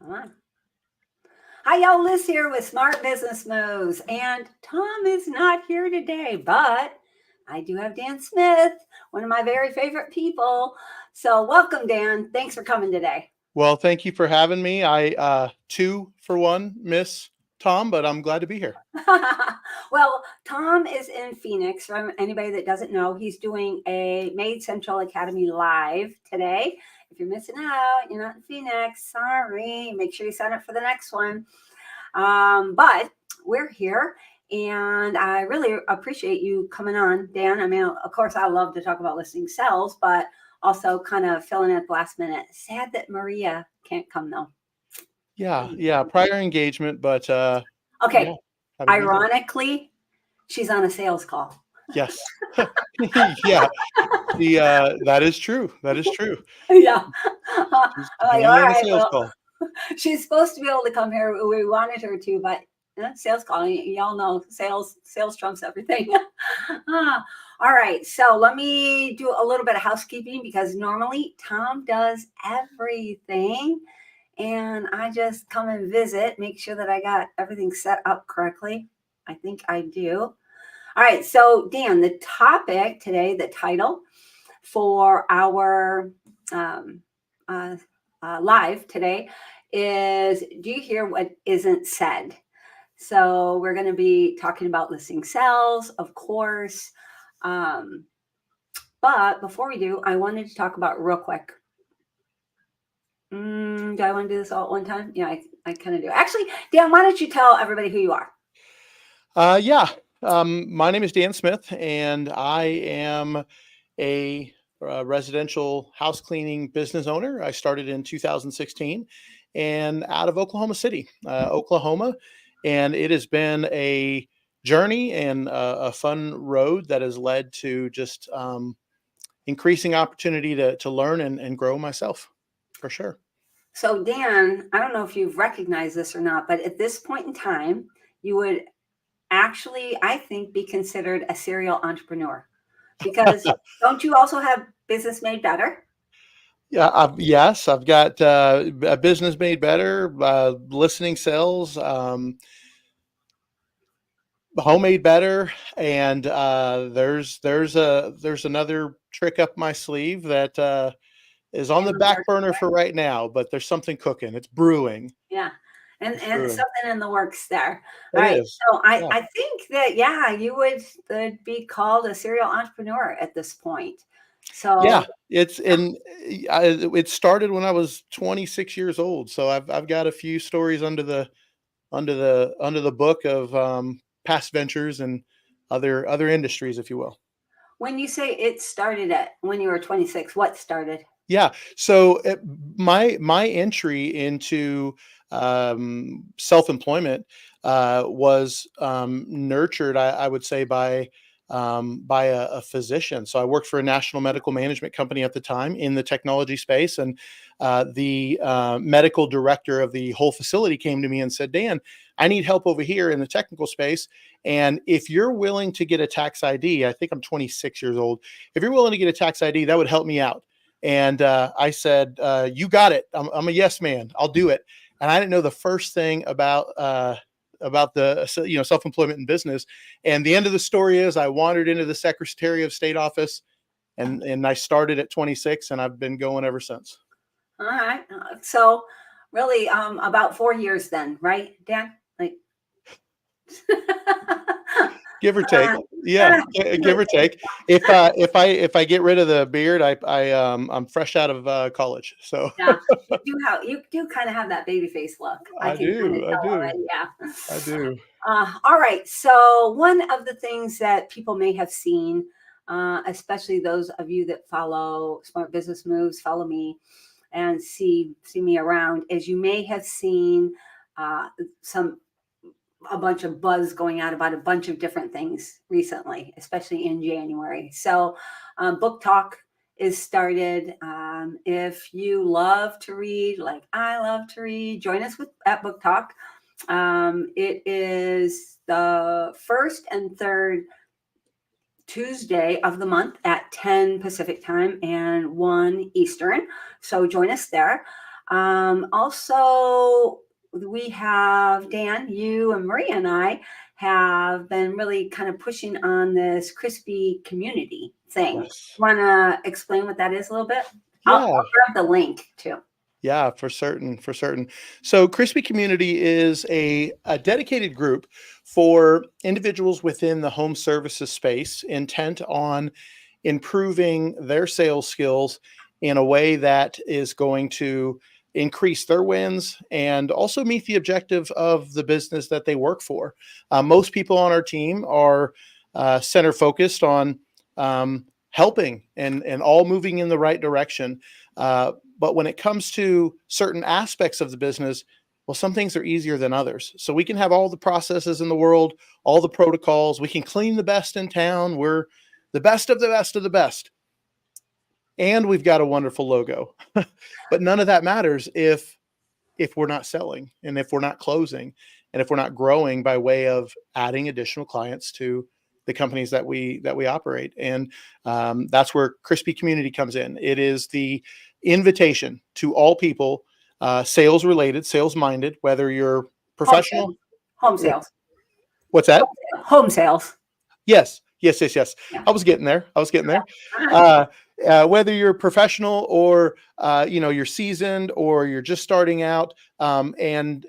Come on. Hi, y'all. Liz here with Smart Business Moves. And Tom is not here today, but I do have Dan Smith, one of my very favorite people. So, welcome, Dan. Thanks for coming today. Well, thank you for having me. I two for one miss Tom, but I'm glad to be here. Well, Tom is in Phoenix. For anybody that doesn't know, he's doing a Made Central Academy live today. If you're missing out, you're not in Phoenix, sorry. Make sure you sign up for the next one. But we're here, and I really appreciate you coming on, Dan. I mean, of course, I love to talk about listing sales, but also kind of filling in at the last minute. Sad that Maria can't come, though. Yeah. Prior engagement, but Okay. Yeah, Ironically, she's on a sales call. yes. Yeah. That is true. That is true. Yeah. She's I'm like, all handling a right, sales well, call. she's supposed to be able to come here. We wanted her to, but sales call, y'all know sales trumps everything. All right. So let me do a little bit of housekeeping because normally Tom does everything. And I just come and visit, make sure that I got everything set up correctly. I think I do. All right. So, Dan, the topic today, the title for our live today is Do You Hear What Isn't Said? So, we're going to be talking about listing sales, of course. But before we do, I wanted to talk about real quick. Do I want to do this all at one time? Yeah, I kind of do. Actually, Dan, why don't you tell everybody who you are? Yeah. My name is Dan Smith, and I am a residential house cleaning business owner. I started in 2016 and out of Oklahoma City, Oklahoma. And it has been a journey and a fun road that has led to just increasing opportunity to learn and grow myself, for sure. So, Dan, I don't know if you've recognized this or not, but at this point in time, you would actually, I think, be considered a serial entrepreneur because don't you also have Business Made Better? Yeah, yes, I've got a business made better, listening sales, homemade better, and there's another trick up my sleeve that is on the back burner for right now, but there's something cooking. It's brewing. Yeah. And Brewing. something in the works there. It All right. is. So I think that, yeah, you would be called a serial entrepreneur at this point. So Yeah, it started when I was 26 years old. So I've got a few stories under the book of past ventures and other industries, if you will. when you say it started at when you were 26, what started? Yeah. So my entry into self-employment was nurtured, I would say, by a physician. So I worked for a national medical management company at the time in the technology space, and the medical director of the whole facility came to me and said, "Dan, I need help over here in the technical space. And if you're willing to get a tax ID, I think I'm 26 years old. If you're willing to get a tax ID, that would help me out." And I said, "You got it. I'm a yes man. I'll do it." And I didn't know the first thing about the self-employment and business. And the end of the story is I wandered into the Secretary of State office, and I started at 26, and I've been going ever since. All right. So really about 4 years then, right, Dan? Like Give or take. Yeah, give or take. If I get rid of the beard, I'm fresh out of college. So yeah, you do kind of have that baby face look. I can kind of tell already. Yeah, I do. All right. So one of the things that people may have seen, especially those of you that follow Smart Business Moves, follow me, and see me around, is you may have seen a bunch of buzz going out about a bunch of different things recently, especially in January. So book talk is started. If you love to read, like I love to read, join us at book talk. It is the first and third Tuesday of the month at 10 Pacific time and 1 Eastern. So join us there. Also, we have Dan, you and Maria and I have been really kind of pushing on this crispy community thing. Yes. Want to explain what that is a little bit? I'll Yeah. grab the link too. Yeah, for certain, for certain. So Crispy Community is a dedicated group for individuals within the home services space intent on improving their sales skills in a way that is going to increase their wins and also meet the objective of the business that they work for. Most people on our team are center focused on helping and all moving in the right direction. But when it comes to certain aspects of the business, well, some things are easier than others. So we can have all the processes in the world, all the protocols. We can clean the best in town. We're the best of the best of the best. And we've got a wonderful logo. But none of that matters if we're not selling and if we're not closing and if we're not growing by way of adding additional clients to the companies that we operate. And that's where Crispy Community comes in. It is the invitation to all people, sales related, sales minded, whether you're professional. Home sales. What's that? Home sales. Yes. Yeah. I was getting there. Whether you're professional or you're seasoned or you're just starting out, and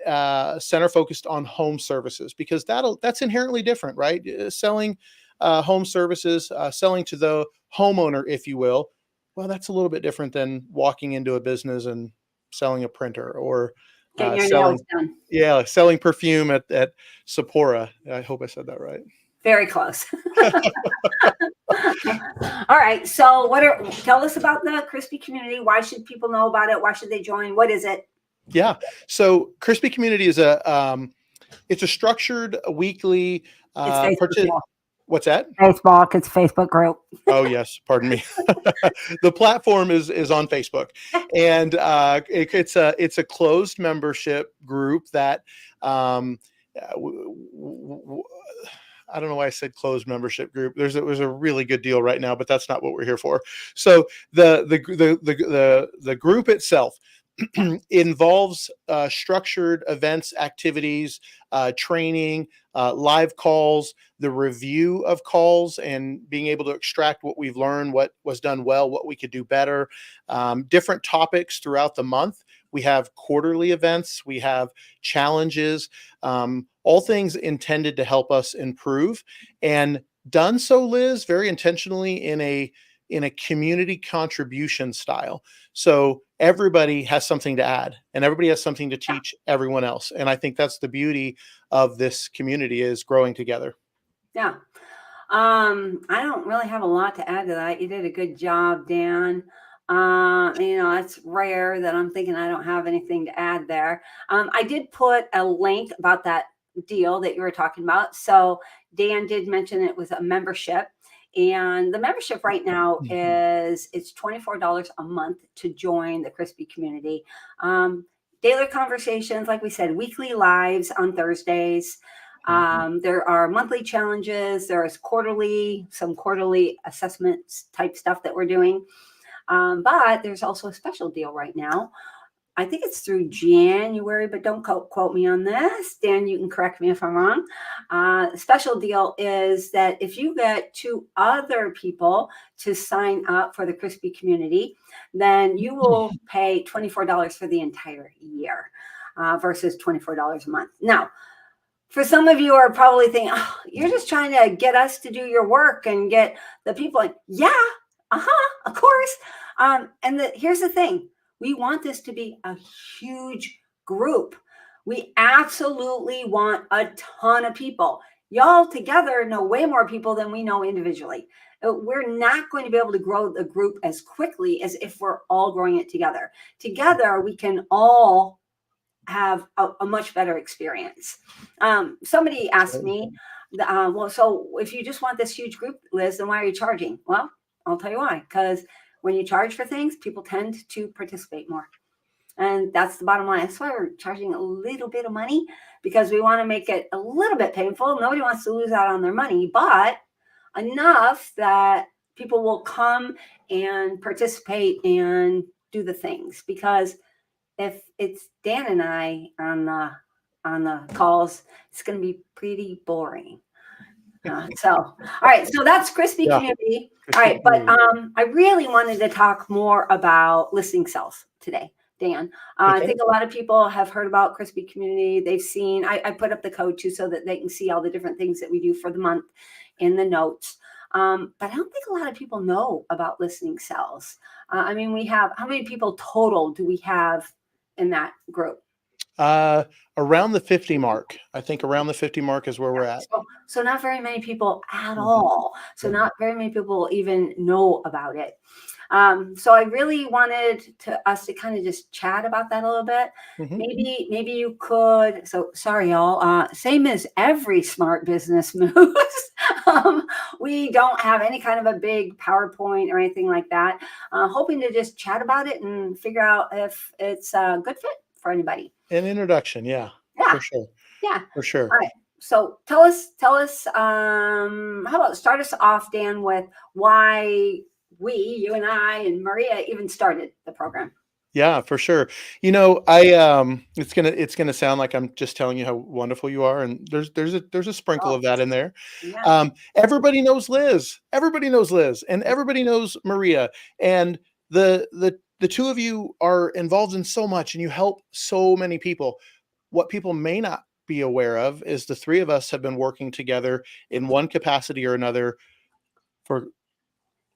center focused on home services, because that's inherently different, right? Selling home services, selling to the homeowner, if you will. Well, that's a little bit different than walking into a business and selling a printer or Getting your selling, nails done. yeah, selling perfume at Sephora. I hope I said that right. Very close. All right. So tell us about the Crispy Community. Why should people know about it? Why should they join? What is it? Yeah. So Crispy Community is it's a structured weekly, It's Facebook. What's that? Facebook. It's a Facebook group. Oh yes, pardon me. The platform is on Facebook, and it's a closed membership group that I don't know why I said closed membership group. There's a really good deal right now, but that's not what we're here for. So the group itself involves structured events, activities, training, live calls, the review of calls, and being able to extract what we've learned, what was done well, what we could do better, different topics throughout the month. We have quarterly events, we have challenges, all things intended to help us improve, and done so, Liz, very intentionally in a community contribution style. So everybody has something to add and everybody has something to teach everyone else. And I think that's the beauty of this community, is growing together. Yeah. I don't really have a lot to add to that. You did a good job, Dan. It's rare that I'm thinking I don't have anything to add there. I did put a link about that deal that you were talking about. So Dan did mention it was a membership. And the membership right now it's $24 a month to join the Crispy Community. Daily conversations, like we said, weekly lives on Thursdays. There are monthly challenges. There's some quarterly assessments type stuff that we're doing. But there's also a special deal right now. I think it's through January, but don't quote me on this. Dan, you can correct me if I'm wrong. Special deal is that if you get 2 other people to sign up for the Crispy Community, then you will pay $24 for the entire year versus $24 a month. Now, for some of you are probably thinking, oh, you're just trying to get us to do your work and get the people in. Yeah, of course. Here's the thing. We want this to be a huge group. We absolutely want a ton of people. Y'all together know way more people than we know individually. We're not going to be able to grow the group as quickly as if we're all growing it together. Together, we can all have a much better experience. Somebody asked me, well, so if you just want this huge group, Liz, then why are you charging? Well, I'll tell you why. Because when you charge for things, people tend to participate more. And that's the bottom line. That's why we're charging a little bit of money, because we want to make it a little bit painful. Nobody wants to lose out on their money, but enough that people will come and participate and do the things. Because if it's Dan and I on the calls, it's going to be pretty boring. All right, so that's crispy Yeah. community. All right, but I really wanted to talk more about listening cells today, Dan. I Okay. think a lot of people have heard about crispy community. They've seen. I put up the code too, so that they can see all the different things that we do for the month in the notes. But I don't think a lot of people know about listening cells. I mean, we have how many people total do we have in that group? Around the 50 mark. I think around the 50 mark is where we're at. So not very many people at Mhm. all. So Yep. not very many people even know about it. So I really wanted us to kind of just chat about that a little bit. Mhm. Maybe you could. So sorry, y'all. Same as every smart business moves. We don't have any kind of a big PowerPoint or anything like that. Hoping to just chat about it and figure out if it's a good fit for anybody. An introduction, yeah, Yeah, for sure, yeah. for sure. All right. So tell us, how about start us off, Dan, with why you and I and Maria even started the program. Yeah, for sure. It's gonna sound like I'm just telling you how wonderful you are, and there's a sprinkle Oh, of that in there. yeah. Everybody knows Liz. Everybody knows Liz, and everybody knows Maria. And the two of you are involved in so much, and you help so many people. What people may not be aware of is the three of us have been working together in one capacity or another for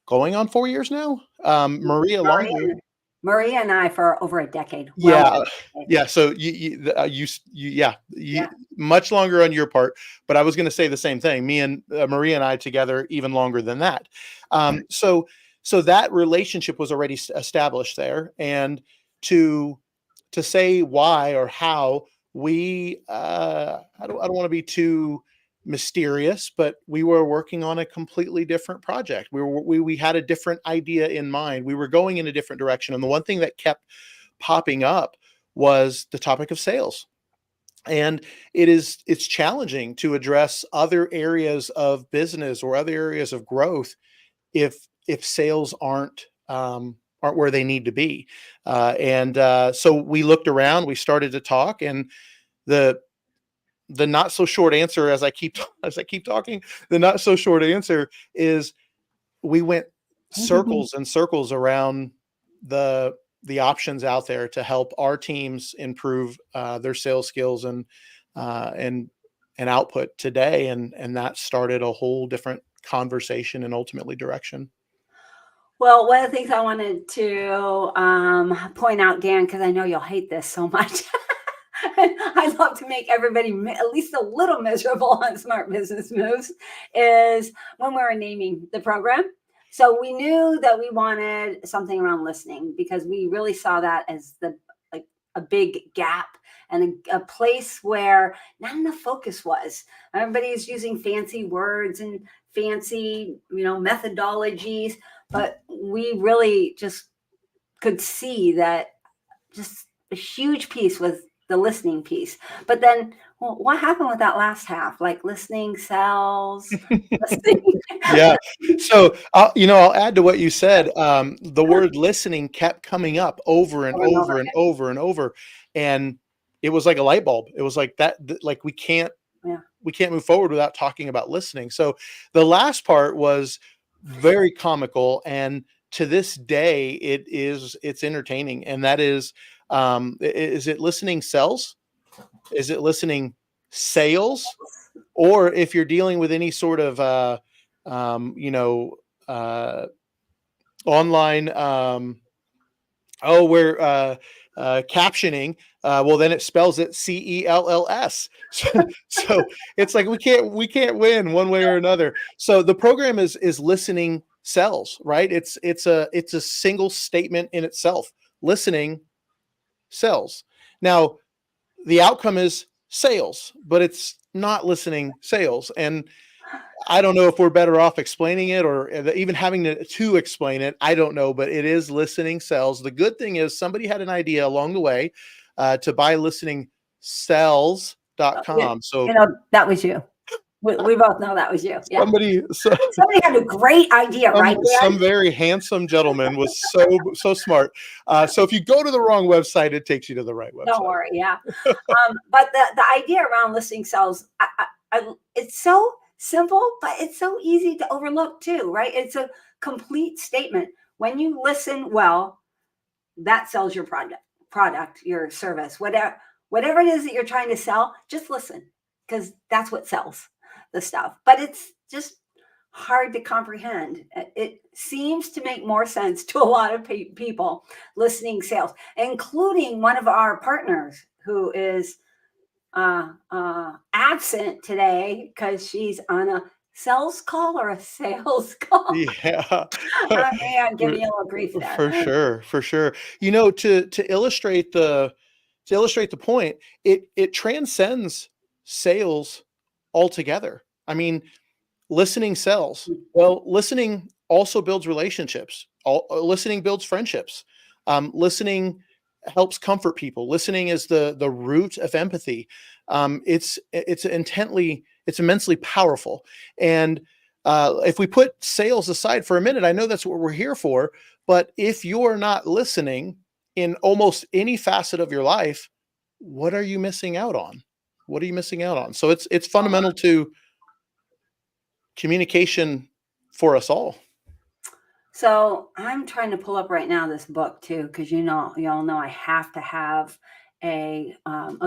going on 4 years now. Maria longer. Maria and I for over a decade. Well, Yeah, yeah. So yeah, yeah. much longer on your part, but I was going to say the same thing. Me and Maria and I together even longer than that. So that relationship was already established there, and to to say why or how we I don't want to be too mysterious, but we were working on a completely different project. We had a different idea in mind. We were going in a different direction, and the one thing that kept popping up was the topic of sales. And it's challenging to address other areas of business or other areas of growth if sales aren't where they need to be. So we looked around, we started to talk, and the the not so short answer, as I keep as I keep talking, the not so short answer is we went circles and circles around the the options out there to help our teams improve their sales skills uh, and and output today, and that started a whole different conversation and ultimately direction. Well, one of the things I wanted to point out, Dan, because I know you'll hate this so much. I love to make everybody at least a little miserable on Smart Business Moves, is when we were naming the program. So we knew that we wanted something around listening because we really saw that as the like a big gap and a place where not enough focus was. Everybody's using fancy words and fancy, methodologies, but we really just could see that just a huge piece was the listening piece. But then, well, what happened with that last half? Like listening cells, listening. Yeah. So, I'll add to what you said. The word listening kept coming up over and Over and over over and over and over, and it was like a light bulb. It was like that. Like Yeah. we can't move forward without talking about listening. So, the last part was very comical, and to this day, it's entertaining. And that is it listening sells? Is it listening sales? Or if you're dealing with any sort of um, you know, uh, online, we're captioning. Well, then it spells it CELLS. So it's like we can't win one way or another. So the program is listening sells, right? It's a single statement in itself. Listening sells. Now the outcome is sales, but it's not listening sales. And I don't know if we're better off explaining it or even having to explain it. I don't know, but it is listening sells. The good thing is somebody had an idea along the way to buy listening Yeah, cells.com. So that was you. We both know that was you. Yeah. Somebody, Somebody had a great idea, right, Dan? some very handsome gentleman was so smart. So if you go to the wrong website, it takes you to the right Don't website. worry. Yeah. But the idea around listening cells, it's so simple, but it's so easy to overlook too, right? It's a complete statement. When you listen well, that sells your product, your service, whatever it is that you're trying to sell, just listen, because that's what sells the stuff. But it's just hard to comprehend. It seems to make more sense to a lot of people listening sales, including one of our partners who is absent today because she's on a sales call or a sales call. Yeah. Man, give me a little grief there. For sure. You know, to illustrate the point, it transcends sales altogether. I mean, listening sells. Well, listening also builds relationships. Listening builds friendships. Listening helps comfort people. Listening is the root of empathy. It's immensely powerful. And if we put sales aside for a minute, I know that's what we're here for. But if you're not listening in almost any facet of your life, what are you missing out on? What are you missing out on? So it's fundamental to communication for us all. So I'm trying to pull up right now this book too, because y'all know I have to have a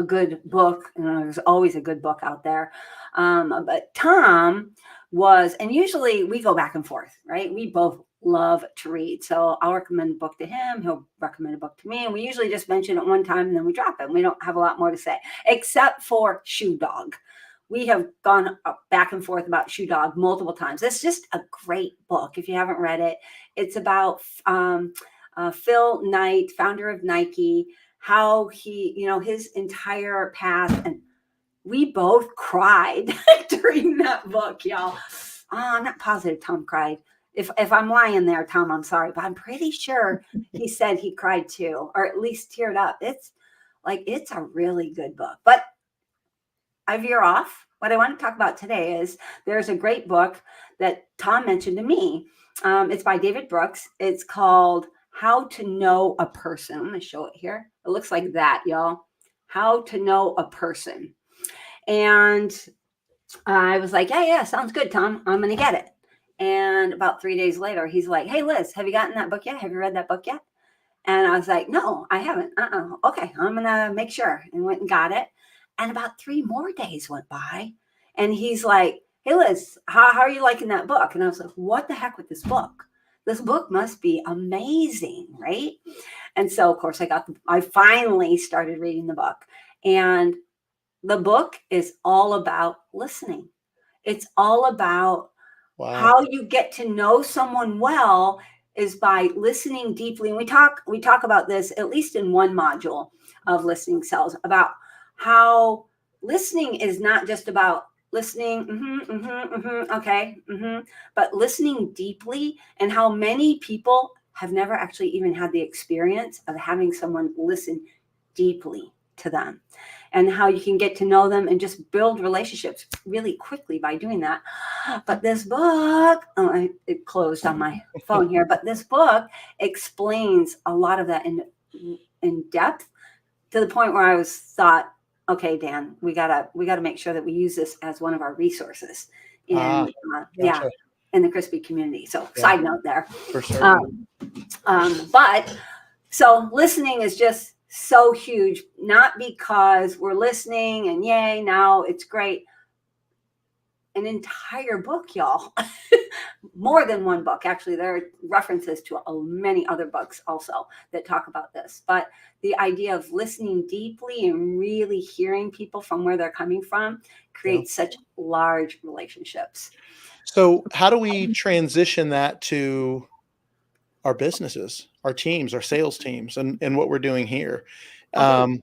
good book. There's always a good book out there. But Tom was, and usually we go back and forth, right? We both love to read. So I'll recommend a book to him. He'll recommend a book to me. And we usually just mention it one time and then we drop it. We don't have a lot more to say, except for Shoe Dog. We have gone back and forth about Shoe Dog multiple times. It's just a great book. If you haven't read it, it's about Phil Knight, founder of Nike, how he, his entire path. And we both cried during that book, y'all. I'm not positive Tom cried. If I'm lying there, Tom, I'm sorry, but I'm pretty sure he said he cried too, or at least teared up. It's a really good book. But I veer off. What I want to talk about today is there's a great book that Tom mentioned to me. It's by David Brooks. It's called How to Know a Person. I'm going to show it here. It looks like that, y'all. How to Know a Person. And I was like, yeah, sounds good, Tom. I'm going to get it. And about 3 days later, he's like, hey, Liz, have you gotten that book yet? Have you read that book yet? And I was like, no, I haven't. Okay, I'm going to make sure. And went and got it. And about 3 more days went by. And he's like, hey, Liz, how are you liking that book? And I was like, what the heck with this book? This book must be amazing, right? And so, of course, I finally started reading the book. And the book is all about listening. It's all about how you get to know someone well is by listening deeply. And we talk about this, at least in one module of listening cells, about how listening is not just about listening, but listening deeply, and how many people have never actually even had the experience of having someone listen deeply to them, and how you can get to know them and just build relationships really quickly by doing that. But this book, it closed on my phone here, but this book explains a lot of that in depth, to the point where I thought, okay, Dan, we gotta make sure that we use this as one of our resources in Gotcha. in the Crispy community. So side note there. For sure. But so listening is just so huge, not because we're listening and yay, now it's great. An entire book, y'all. More than one book. Actually, there are references to many other books also that talk about this. But the idea of listening deeply and really hearing people from where they're coming from creates such large relationships. So how do we transition that to our businesses, our teams, our sales teams, and what we're doing here? Okay.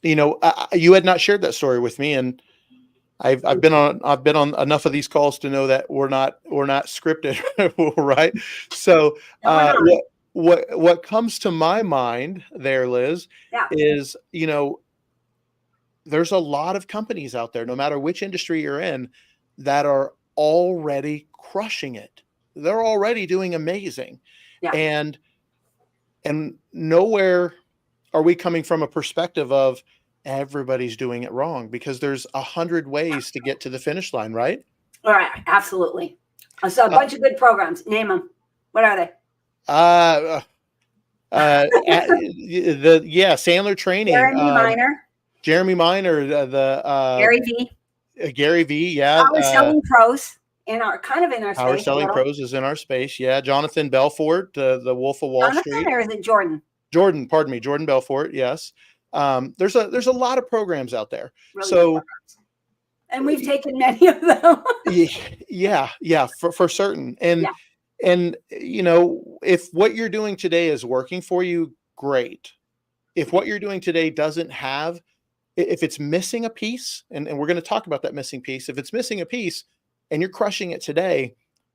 You had not shared that story with me, and I've been on enough of these calls to know that we're not scripted, right? So what comes to my mind there, Liz, is there's a lot of companies out there, no matter which industry you're in, that are already crushing it. They're already doing amazing. Yeah. And nowhere are we coming from a perspective of everybody's doing it wrong, because there's 100 ways to get to the finish line, right? All right. Absolutely. So a bunch of good programs. Name them. What are they? Sandler Training, Jeremy Minor, Gary V, Gary V, yeah, Power Selling Pros in our Power space. Selling Pros is in our space, yeah. Jonathan Belfort, the Wolf of Wall Jonathan, Street, or is it Jordan? Pardon me, Jordan Belfort, yes. There's a lot of programs out there, Really so, good programs. And we've taken many of them. yeah, for certain, Yeah. and if what you're doing today is working for you, great. If what you're doing today doesn't have, if it's missing a piece, and we're going to talk about that missing piece, if it's missing a piece and you're crushing it today,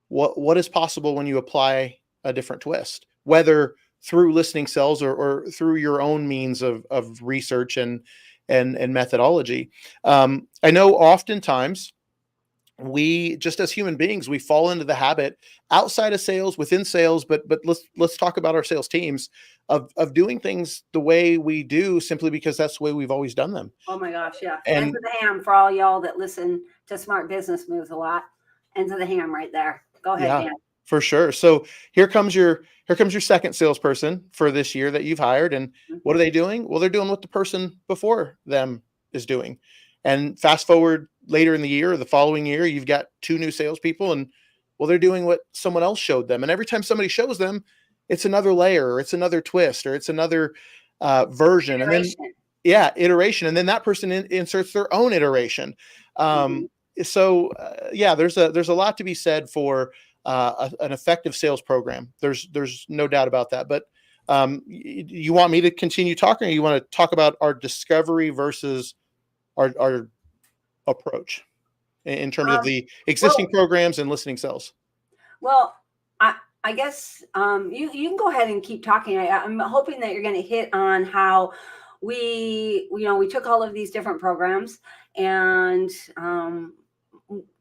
what is possible when you apply a different twist, whether through listening sales or through your own means of research and methodology. I know oftentimes we, just as human beings, we fall into the habit outside of sales, within sales, but let's talk about our sales teams, of doing things the way we do, simply because that's the way we've always done them. Oh my gosh, yeah. And Ends of the ham for all y'all that listen to Smart Business Moves a lot. Ends of the ham right there. Go ahead, Dan. For sure. So here comes your second salesperson for this year that you've hired. And what are they doing? Well, they're doing what the person before them is doing. And fast forward later in the year or the following year, you've got 2 new salespeople, and well, they're doing what someone else showed them. And every time somebody shows them, it's another layer, or it's another twist, or it's another version. Iteration. And then, iteration. And then that person inserts their own iteration. There's a lot to be said for an effective sales program. There's no doubt about that. But you want me to continue talking, or you want to talk about our discovery versus our approach in terms of the existing programs and listening sales? Well, I guess you can go ahead and keep talking. I'm hoping that you're going to hit on how we took all of these different programs, and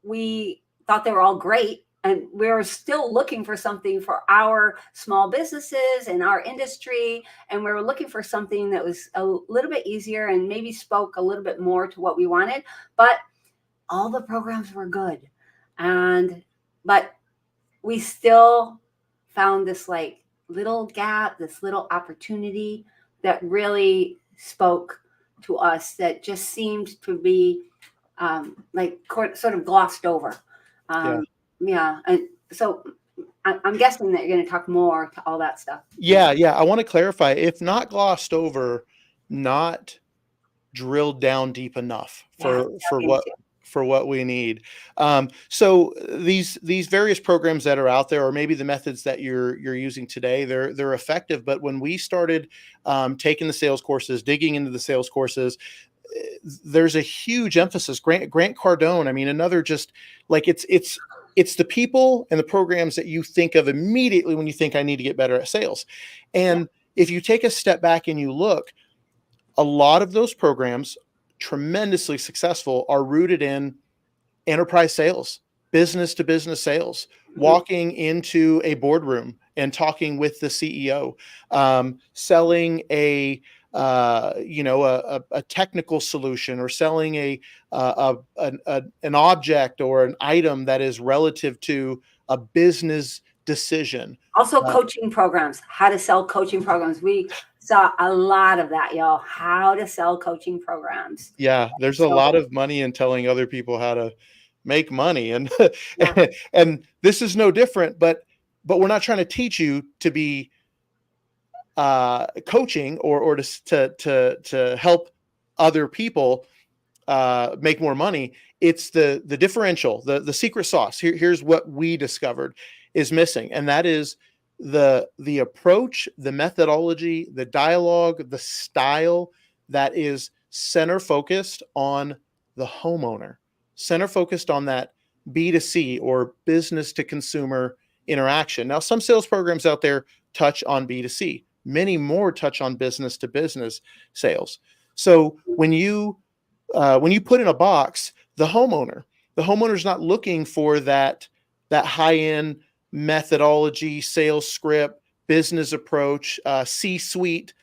we thought they were all great. And we're still looking for something for our small businesses and our industry. And we were looking for something that was a little bit easier and maybe spoke a little bit more to what we wanted. But all the programs were good. But we still found this like little gap, this little opportunity that really spoke to us, that just seemed to be sort of glossed over. And so I'm guessing that you're going to talk more to all that stuff. Yeah. I want to clarify, if not glossed over, not drilled down deep enough for what we need. So these various programs that are out there, or maybe the methods that you're using today, they're effective. But when we started taking the sales courses, digging into the sales courses, there's a huge emphasis. Grant Cardone, I mean, another, just like it's the people and the programs that you think of immediately when you think, I need to get better at sales. And if you take a step back and you look, a lot of those programs, tremendously successful, are rooted in enterprise sales, business to business sales, walking into a boardroom and talking with the CEO, selling a technical solution, or selling an object or an item that is relative to a business decision. Also, coaching programs, how to sell coaching programs. We saw a lot of that, y'all. How to sell coaching programs. Yeah, there's a lot of money in telling other people how to make money, and and this is no different. But we're not trying to teach you to be coaching or to help other people make more money. It's the differential, the secret sauce. Here's what we discovered is missing, and that is the approach, the methodology, the dialogue, the style that is center focused on the homeowner, center focused on that B2C or business to consumer interaction. Now, some sales programs out there touch on B2C. Many more touch on business to business sales. So when you when you put in a box, the homeowner's not looking for that high-end methodology, sales script, business approach, C-suite,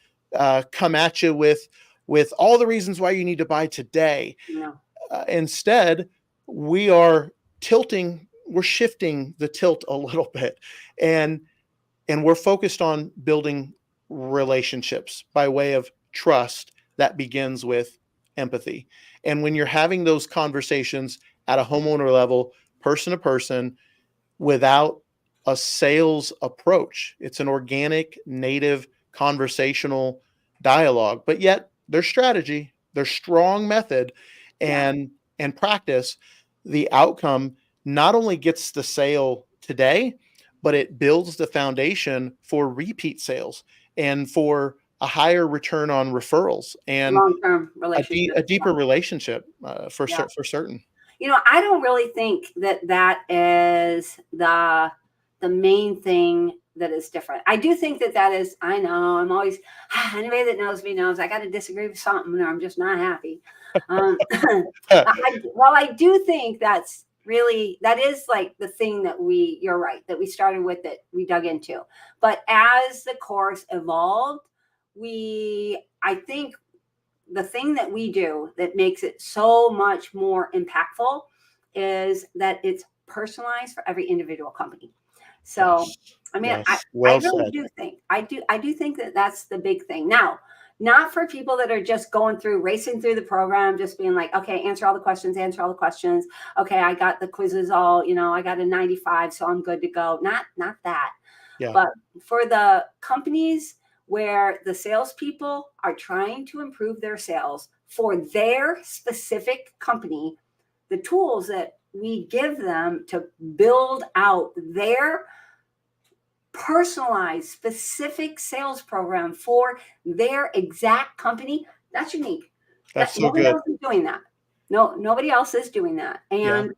come at you with all the reasons why you need to buy today. No. Instead, we're shifting the tilt a little bit, and we're focused on building relationships by way of trust that begins with empathy. And when you're having those conversations at a homeowner level, person to person, without a sales approach, it's an organic, native, conversational dialogue, but yet there's strategy, there's strong method and practice. The outcome not only gets the sale today, but it builds the foundation for repeat sales and for a higher return on referrals and Long-term relationship. a deeper relationship for certain. I don't really think that is the main thing that is different. I do think that is, I know, I'm always, anybody that knows me knows I got to disagree with something or I'm just not happy. I do think that is like the thing that you're right, that we started with, that we dug into. But as the course evolved, I think the thing that we do that makes it so much more impactful is that it's personalized for every individual company. So, I mean, I really do think, I do think that that's the big thing. Now, not for people that are just racing through the program, just being like, okay, answer all the questions. Okay, I got the quizzes all, I got a 95, so I'm good to go. Not that. Yeah. But for the companies where the salespeople are trying to improve their sales for their specific company, the tools that we give them to build out their personalized, specific sales program for their exact company, that's unique. That's so nobody good. else is doing that. No, nobody else is doing that. And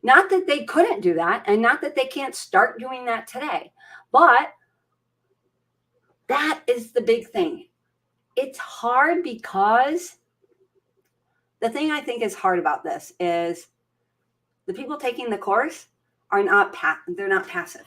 not that they couldn't do that, and not that they can't start doing that today, but that is the big thing. It's hard because the thing I think is hard about this is the people taking the course are they're not passive.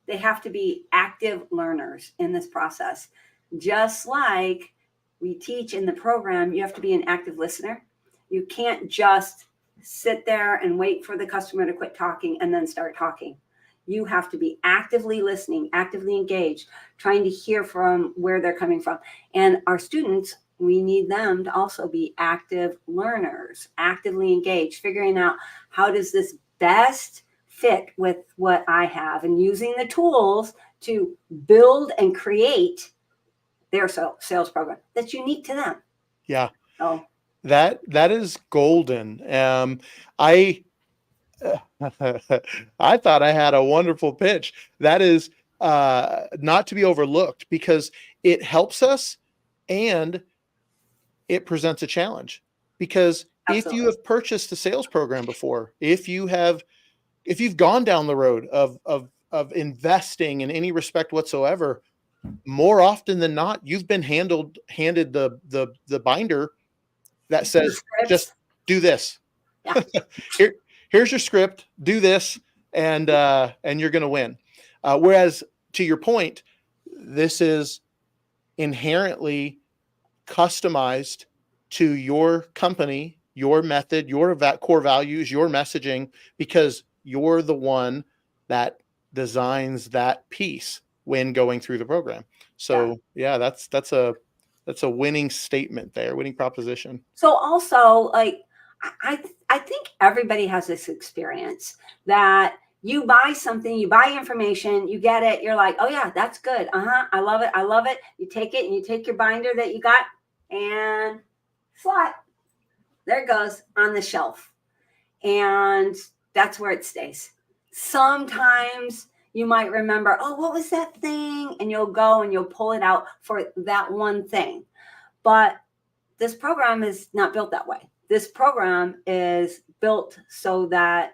They have to be active learners in this process. Just like we teach in the program, you have to be an active listener. You can't just sit there and wait for the customer to quit talking and then start talking. You have to be actively listening, actively engaged, trying to hear from where they're coming from. And our students, we need them to also be active learners, actively engaged, figuring out how does this best fit with what I have, and using the tools to build and create their sales program that's unique to them. Yeah. So that is golden. I thought I had a wonderful pitch. That is not to be overlooked, because it helps us and it presents a challenge. Because Absolutely. If you have purchased a sales program before, if you've gone down the road of investing in any respect whatsoever, more often than not, you've been handed the binder that says, just do this. Yeah. Here's your script, do this, and you're going to win. Whereas, to your point, this is inherently customized to your company, your method, your core values, your messaging, because you're the one that designs that piece when going through the program. So that's a winning statement there, winning proposition. So also, like, I think everybody has this experience that you buy something, you buy information, you get it, you're like, oh yeah, that's good. I love it. You take it and you take your binder that you got and slot. There it goes on the shelf. And that's where it stays. Sometimes you might remember, oh, what was that thing? And you'll go and you'll pull it out for that one thing. But this program is not built that way. This program is built so that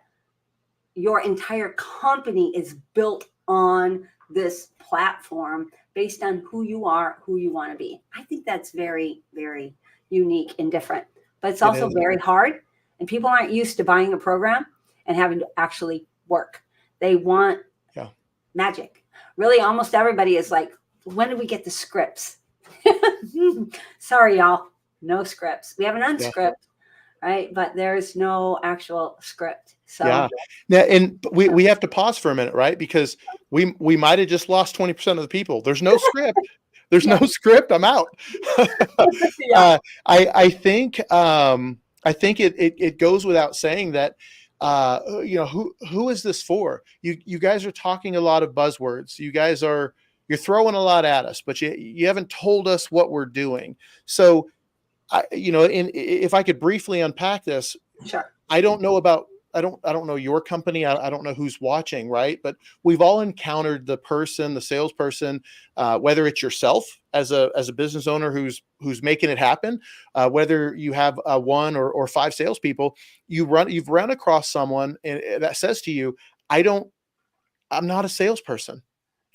your entire company is built on this platform based on who you are, who you want to be. I think that's very, very unique and different. but it's It also is. very hard. And people aren't used to buying a program and having to actually work. They want Yeah. magic. Really, almost everybody is like, when do we get the scripts? Sorry, y'all, no scripts. We have an Yeah. unscript, right? But there's no actual script. So Yeah. Now, and we have to pause for a minute, right? Because we might have just lost 20% of the people. There's no script. There's no yeah, script. I'm out. yeah, I think it goes without saying that who is this for? You guys are talking a lot of buzzwords. You're throwing a lot at us, but you haven't told us what we're doing. So if I could briefly unpack this, sure. I don't know about I don't know your company. I don't know who's watching, right? But we've all encountered the salesperson, whether it's yourself as a business owner who's making it happen, whether you have one or five salespeople, you've run across someone that says to you, I'm not a salesperson.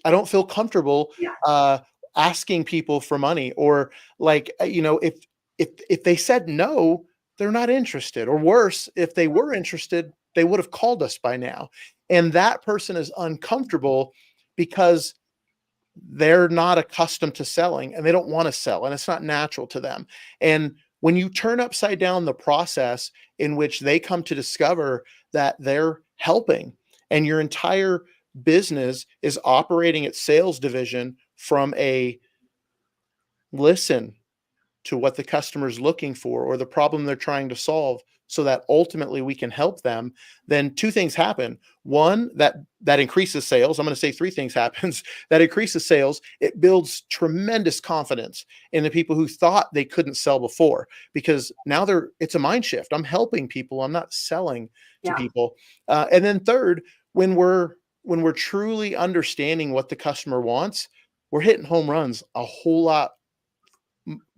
I don't feel comfortable Yeah, uh, asking people for money, or like if they said no, they're not interested, or worse, if they were interested, they would have called us by now. And that person is uncomfortable because they're not accustomed to selling and they don't want to sell and it's not natural to them. And when you turn upside down the process in which they come to discover that they're helping and your entire business is operating its sales division from a listen to what the customer is looking for or the problem they're trying to solve so that ultimately we can help them, then two things happen. One, that increases sales. I'm going to say three things happens. That increases sales. It builds tremendous confidence in the people who thought they couldn't sell before, because now it's a mind shift. I'm helping people. I'm not selling to yeah, people. And then third, when we're truly understanding what the customer wants, we're hitting home runs a whole lot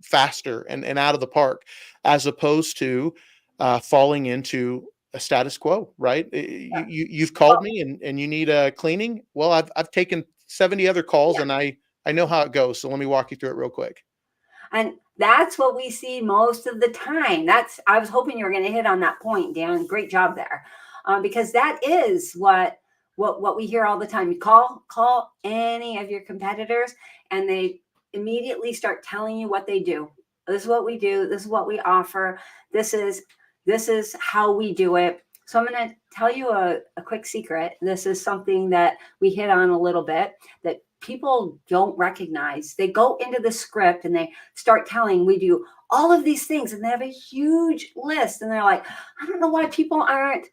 faster and out of the park, as opposed to falling into a status quo, right? You've called me and you need a cleaning. Well, I've taken 70 other calls yeah. and I know how it goes. So let me walk you through it real quick. And that's what we see most of the time. I was hoping you were going to hit on that point, Dan. Great job there, because that is what we hear all the time. You call any of your competitors, and they immediately start telling you what they do. This is what we do. This is what we offer. This is how we do it. So I'm going to tell you a quick secret. This is something that we hit on a little bit that people don't recognize. They go into the script and they start telling, we do all of these things, and they have a huge list, and they're like, I don't know why people aren't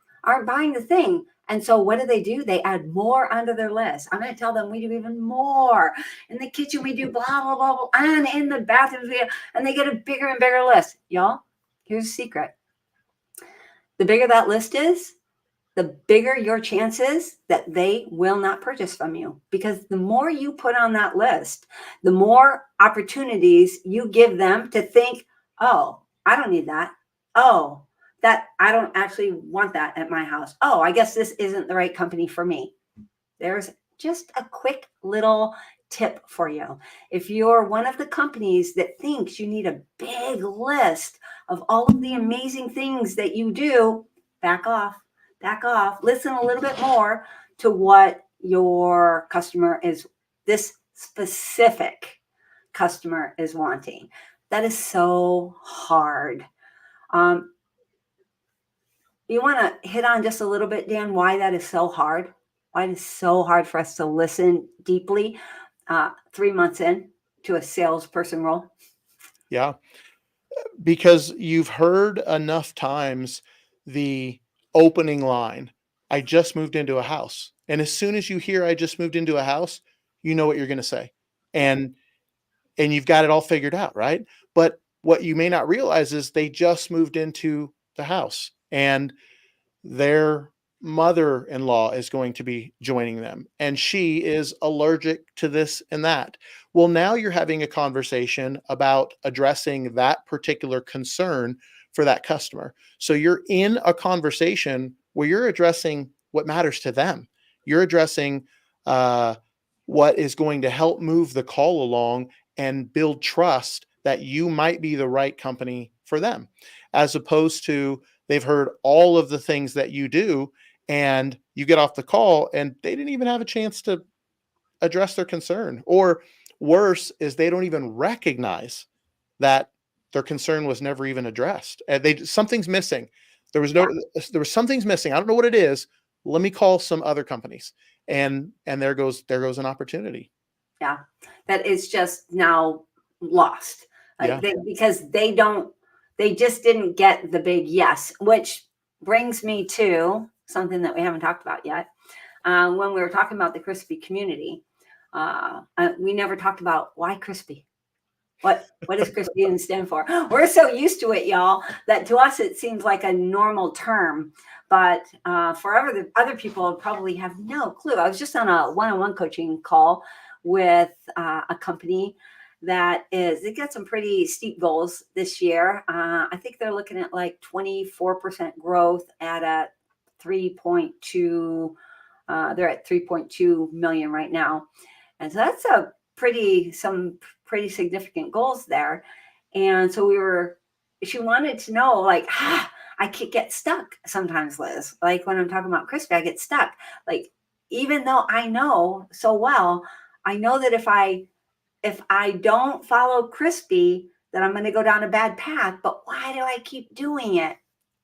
buying the thing. And so what do? They add more onto their list. I'm going to tell them we do even more. In the kitchen, we do blah, blah, blah, blah. And in the bathrooms, and they get a bigger and bigger list. Y'all, here's a secret. The bigger that list is, the bigger your chances that they will not purchase from you. Because the more you put on that list, the more opportunities you give them to think, oh, I don't need that. Oh, that I don't actually want that at my house. Oh, I guess this isn't the right company for me. There's just a quick little tip for you. If you're one of the companies that thinks you need a big list of all of the amazing things that you do, back off. Back off. Listen a little bit more to what your customer is, this specific customer is wanting. That is so hard. You want to hit on just a little bit, Dan, why that is so hard? Why it is so hard for us to listen deeply 3 months in to a salesperson role? Yeah. Because you've heard enough times the opening line, I just moved into a house. And as soon as you hear I just moved into a house, you know what you're going to say. And you've got it all figured out, right? But what you may not realize is they just moved into the house and their mother-in-law is going to be joining them and she is allergic to this and that. Well, now you're having a conversation about addressing that particular concern for that customer. So you're in a conversation where you're addressing what matters to them. You're addressing what is going to help move the call along and build trust that you might be the right company for them, as opposed to they've heard all of the things that you do, and you get off the call and they didn't even have a chance to address their concern. Or worse is they don't even recognize that their concern was never even addressed. And something's missing. Yeah. There was something's missing. I don't know what it is. Let me call some other companies. And there goes an opportunity. Yeah. That is just now lost. Yeah. Because they just didn't get the big yes, which brings me to something that we haven't talked about yet. When we were talking about the crispy community, we never talked about why crispy. What does crispy stand for? We're so used to it, y'all, that to us it seems like a normal term, but for other people probably have no clue. I was just on a one-on-one coaching call with a company they got some pretty steep goals this year. I think they're looking at like 24% growth at a 3.2. They're at 3.2 million right now. And so that's some pretty significant goals there. And so she wanted to know, like, I could get stuck sometimes, Liz. Like when I'm talking about crispy, I get stuck. Like, even though I know so well, I know that if I don't follow crispy, then I'm going to go down a bad path. But why do I keep doing it?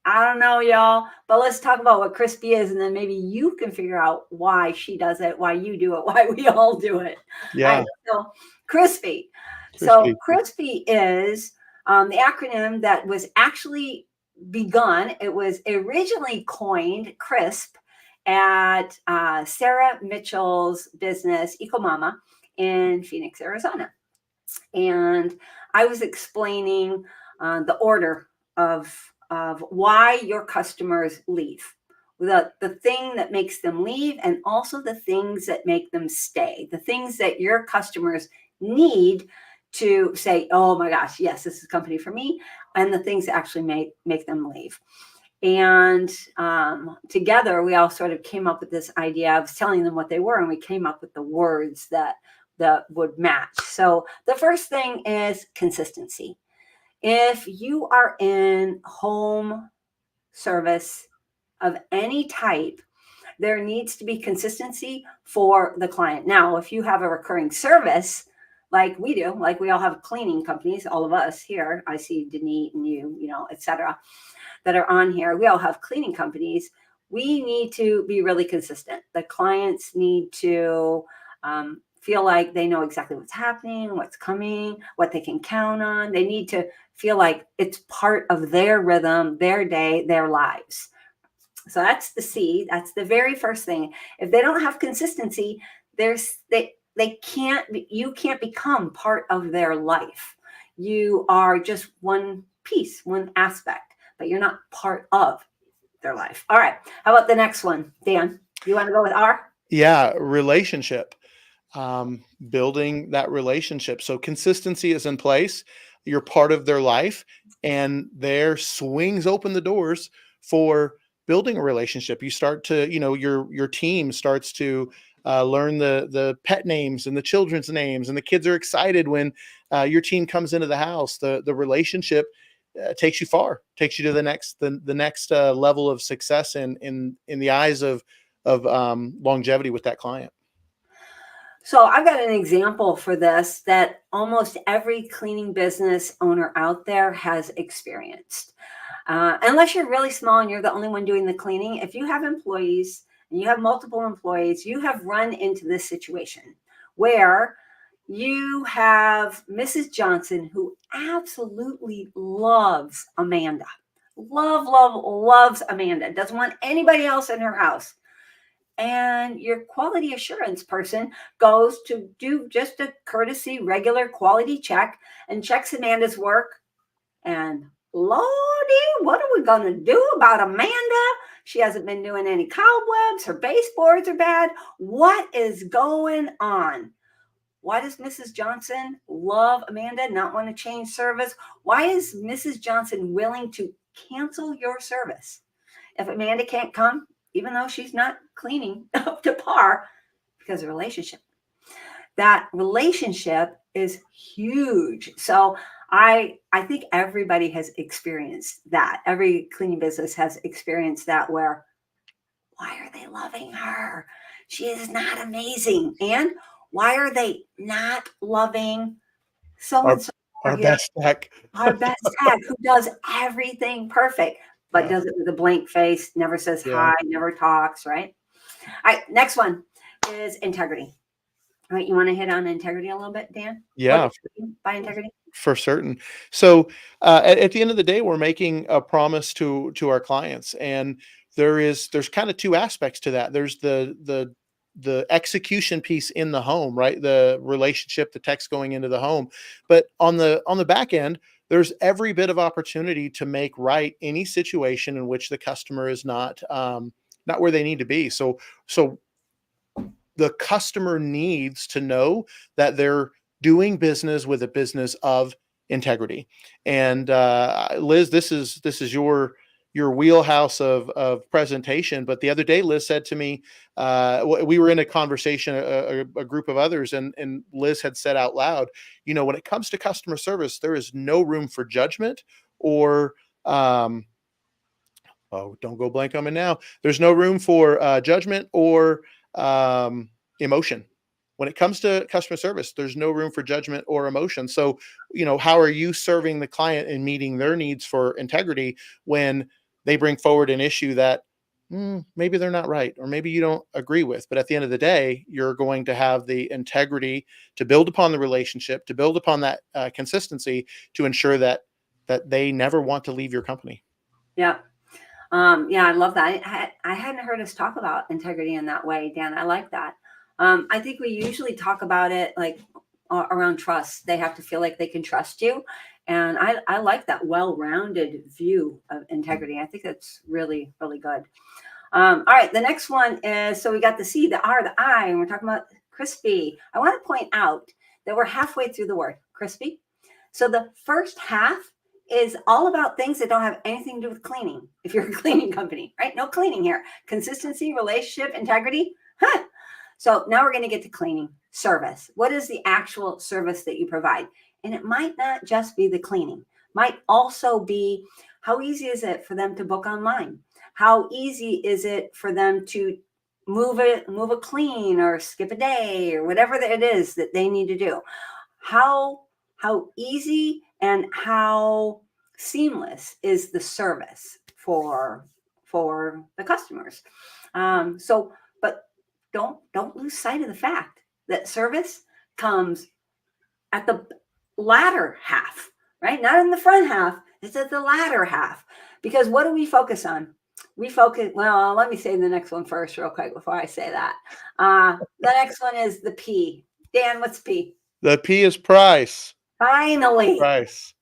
I don't know, y'all, but let's talk about what crispy is, and then maybe you can figure out why she does it, why you do it, why we all do it. Yeah. All right, so crispy. So crispy is the acronym that was actually begun. It was originally coined CRISP at Sarah Mitchell's business, EcoMama, in Phoenix, Arizona. And I was explaining the order of why your customers leave, the thing that makes them leave, and also the things that make them stay, the things that your customers need to say, oh my gosh, yes, this is a company for me, and the things that actually make them leave. And together we all sort of came up with this idea of telling them what they were, and we came up with the words that would match. So the first thing is consistency. If you are in home service of any type, there needs to be consistency for the client. Now, if you have a recurring service like we do, like we all have cleaning companies, all of us here, I see Denise and you, et cetera, that are on here. We all have cleaning companies. We need to be really consistent. The clients need to feel like they know exactly what's happening, what's coming, what they can count on. They need to feel like it's part of their rhythm, their day, their lives. So that's the C. That's the very first thing. If they don't have consistency, you can't become part of their life. You are just one piece, one aspect, but you're not part of their life. All right. How about the next one, Dan? You want to go with R? Yeah, relationship. Building that relationship. So consistency is in place. You're part of their life, and their swings open the doors for building a relationship. You start to, your team starts to learn the pet names and the children's names, and the kids are excited when your team comes into the house. The relationship takes you far, takes you to the next level of success in the eyes of longevity with that client. So I've got an example for this that almost every cleaning business owner out there has experienced. Unless you're really small and you're the only one doing the cleaning, if you have employees and you have multiple employees, you have run into this situation where you have Mrs. Johnson, who absolutely loves Amanda. Loves Amanda. Doesn't want anybody else in her house. And your quality assurance person goes to do just a courtesy, regular quality check and checks Amanda's work. And Lordy, what are we going to do about Amanda? She hasn't been doing any cobwebs. Her baseboards are bad. What is going on? Why does Mrs. Johnson love Amanda, not want to change service? Why is Mrs. Johnson willing to cancel your service? If Amanda can't come, even though she's not cleaning up to par, because of relationship. That relationship is huge. So I think everybody has experienced that. Every cleaning business has experienced that where, why are they loving her? She is not amazing. And why are they not loving so Our and so over our here? best tech. Our best tech who does everything perfect, but Yeah. does it with a blank face, never says Yeah. hi, never talks, right? All right, next one is integrity. All right, you want to hit on integrity a little bit, Dan? What do Yeah. you mean by integrity? For certain. So at the end of the day, we're making a promise to our clients, and there's kind of two aspects to that. There's the execution piece in the home, right? The relationship, the text going into the home, but on the back end, there's every bit of opportunity to make right any situation in which the customer is not where they need to be. So the customer needs to know that they're doing business with a business of integrity. And Liz, this is your wheelhouse of presentation. But the other day, Liz said to me, we were in a conversation, a group of others, and Liz had said out loud, when it comes to customer service, there is no room for judgment or oh, don't go blank on me now. There's no room for judgment or emotion. When it comes to customer service, there's no room for judgment or emotion. So, how are you serving the client and meeting their needs for integrity when they bring forward an issue that maybe they're not right, or maybe you don't agree with? But at the end of the day, you're going to have the integrity to build upon the relationship, to build upon that consistency, to ensure that they never want to leave your company. Yeah. Yeah, I love that. I hadn't heard us talk about integrity in that way, Dan. I like that. I think we usually talk about it like around trust. They have to feel like they can trust you. And I like that well-rounded view of integrity. I think that's really, really good. All right, the next one is, so we got the C, the R, the I, and we're talking about crispy. I want to point out that we're halfway through the word crispy. So the first half is all about things that don't have anything to do with cleaning. If you're a cleaning company, right? No cleaning here. Consistency, relationship, integrity. Huh. So now we're going to get to cleaning. Service. What is the actual service that you provide? And it might not just be the cleaning. Might also be, how easy is it for them to book online? How easy is it for them to move a clean or skip a day or whatever it is that they need to do? How easy and how seamless is the service for the customers? But don't lose sight of the fact that service comes at the latter half, right? Not in the front half. It's at the latter half. Because what do we focus on? We focus, well, let me say the next one first, real quick, before I say that. The next one is the P. Dan, what's P? The P is price. Finally. Price.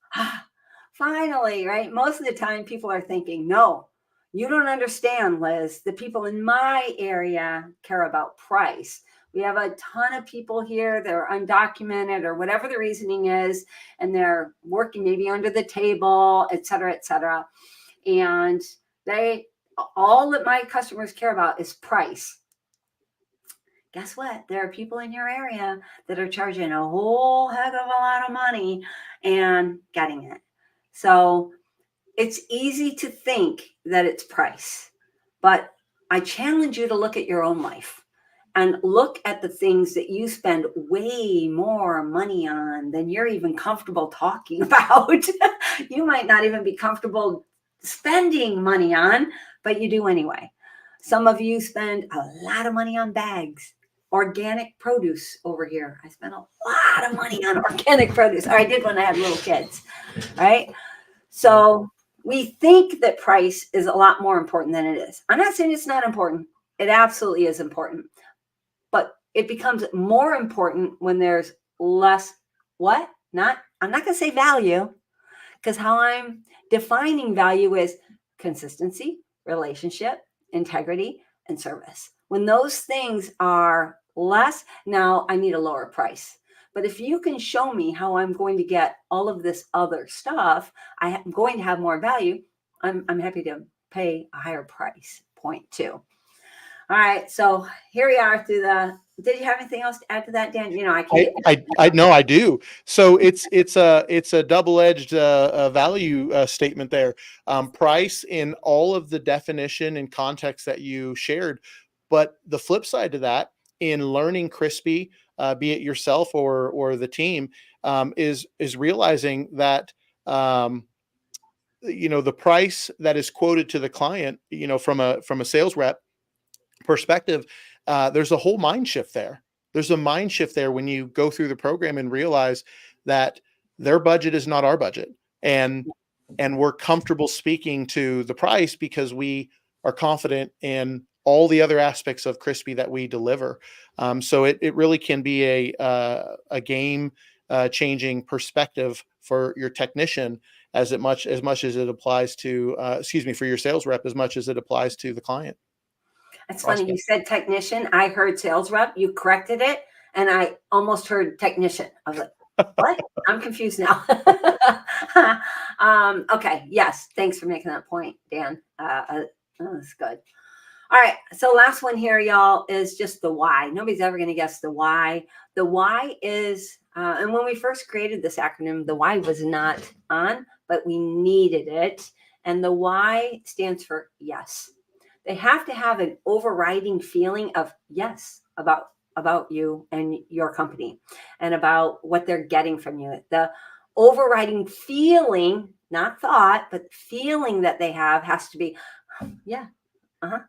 Finally, right? Most of the time, people are thinking, no, you don't understand, Liz. The people in my area care about price. We have a ton of people here that are undocumented or whatever the reasoning is, and they're working maybe under the table, et cetera, et cetera. And all that my customers care about is price. Guess what? There are people in your area that are charging a whole heck of a lot of money and getting it. So it's easy to think that it's price, but I challenge you to look at your own life and look at the things that you spend way more money on than you're even comfortable talking about. You might not even be comfortable spending money on, but you do anyway. Some of you spend a lot of money on bags. Organic produce over here. I spent a lot of money on organic produce. Or I did when I had little kids, right? So we think that price is a lot more important than it is. I'm not saying it's not important. It absolutely is important. But it becomes more important when there's less what? I'm not going to say value, because how I'm defining value is consistency, relationship, integrity, and service. When those things are less, now I need a lower price. But if you can show me how I'm going to get all of this other stuff, I'm going to have more value. I'm happy to pay a higher price point too. All right. So here we are through did you have anything else to add to that, Dan? I I, can't. I know I do. So it's a double-edged value statement there. Price in all of the definition and context that you shared, but the flip side to that, in learning crispy, be it yourself or the team, is realizing that the price that is quoted to the client, from a sales rep perspective, there's a whole mind shift there. There's a mind shift there when you go through the program and realize that their budget is not our budget, and we're comfortable speaking to the price because we are confident in all the other aspects of crispy that we deliver. So it really can be a game changing perspective for your technician as much as it applies to for your sales rep as much as it applies to the client. It's funny. You Prospect. said technician. I heard sales rep. You corrected it. And I almost heard technician. I was like, what? I'm confused now. Okay. Yes. Thanks for making that point, Dan. That's good. All right. So last one here, y'all, is just the why. Nobody's ever going to guess the why. The why is, and when we first created this acronym, the why was not on, but we needed it. And the why stands for yes. They have to have an overriding feeling of yes about you and your company and about what they're getting from you. The overriding feeling, not thought, but feeling that they have has to be, yeah, uh-huh,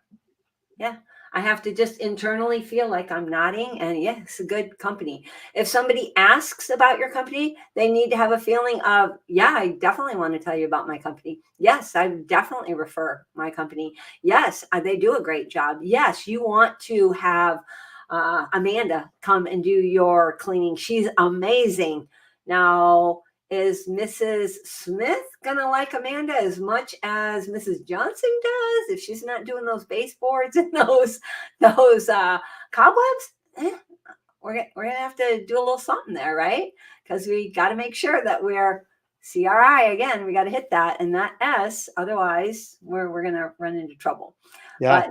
yeah. I have to just internally feel like I'm nodding and yeah, it's a good company. If somebody asks about your company, they need to have a feeling of, yeah, I definitely want to tell you about my company. Yes, I definitely refer my company. Yes, they do a great job. Yes, you want to have Amanda come and do your cleaning. She's amazing. Now, is Mrs. Smith gonna like Amanda as much as Mrs. Johnson does if she's not doing those baseboards and those cobwebs? We're gonna have to do a little something there, right? Because we got to make sure that we're CRI again. We got to hit that and that S, otherwise we're gonna run into trouble. Yeah. But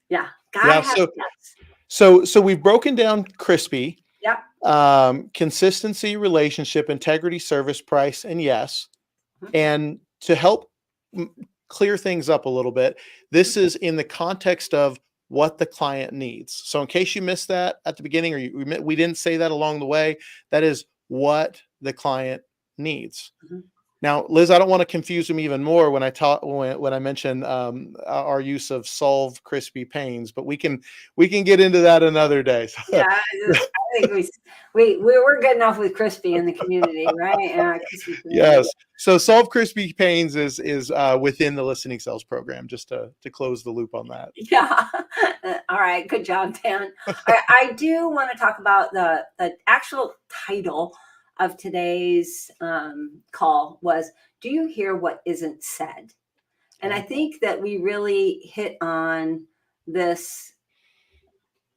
yeah, gotta Yeah. have yes. So we've broken down crispy, Yep. consistency, relationship, integrity, service, price, and yes. Mhm. And to help clear things up a little bit, this is in the context of what the client needs. So in case you missed that at the beginning, or we didn't say that along the way, that is what the client needs. Mhm. Now, Liz, I don't want to confuse them even more when I mention our use of solve crispy pains, but we can get into that another day. Yeah, I think we're good enough with crispy in the community, right? Crispy community. Yes. So solve crispy pains is within the listening sales program, just to close the loop on that. Yeah. All right. Good job, Dan. I do want to talk about the actual title of today's call was, do you hear what isn't said? And I think that we really hit on this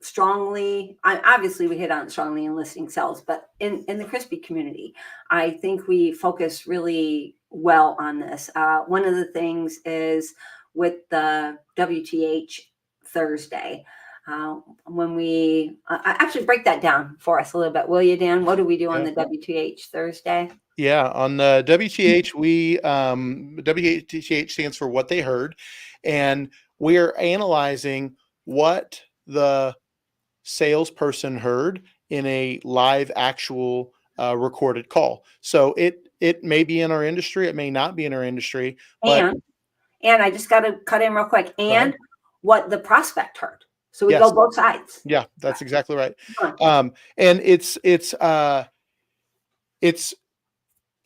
strongly. Obviously we hit on it strongly in listening sales, but in the crispy community, I think we focus really well on this. One of the things is with the WTH Thursday, when we actually break that down for us a little bit, will you, Dan? What do we do on the WTH Thursday? Yeah, on the WTH, WTH stands for what they heard, and we're analyzing what the salesperson heard in a live, actual, recorded call. So it may be in our industry, it may not be in our industry, but And I just got to cut in real quick. And what the prospect heard. So we yes, go both sides. yeah, that's exactly right. And it's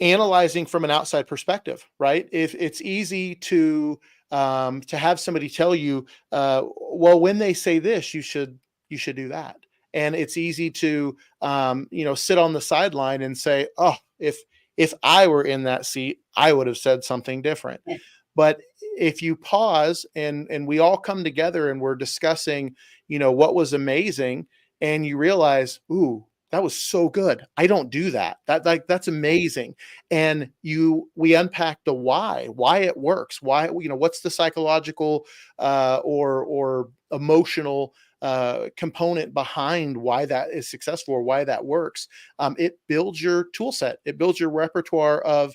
analyzing from an outside perspective, right? If it's easy to have somebody tell you, well, when they say this, you should do that. And it's easy to, sit on the sideline and say, oh, if I were in that seat, I would have said something different. Yeah. But if you pause and we all come together and we're discussing, what was amazing, and you realize, ooh, that was so good. I don't do that. That's amazing. And we unpack the why it works. Why, what's the psychological or emotional component behind why that is successful or why that works. It builds your tool set. It builds your repertoire of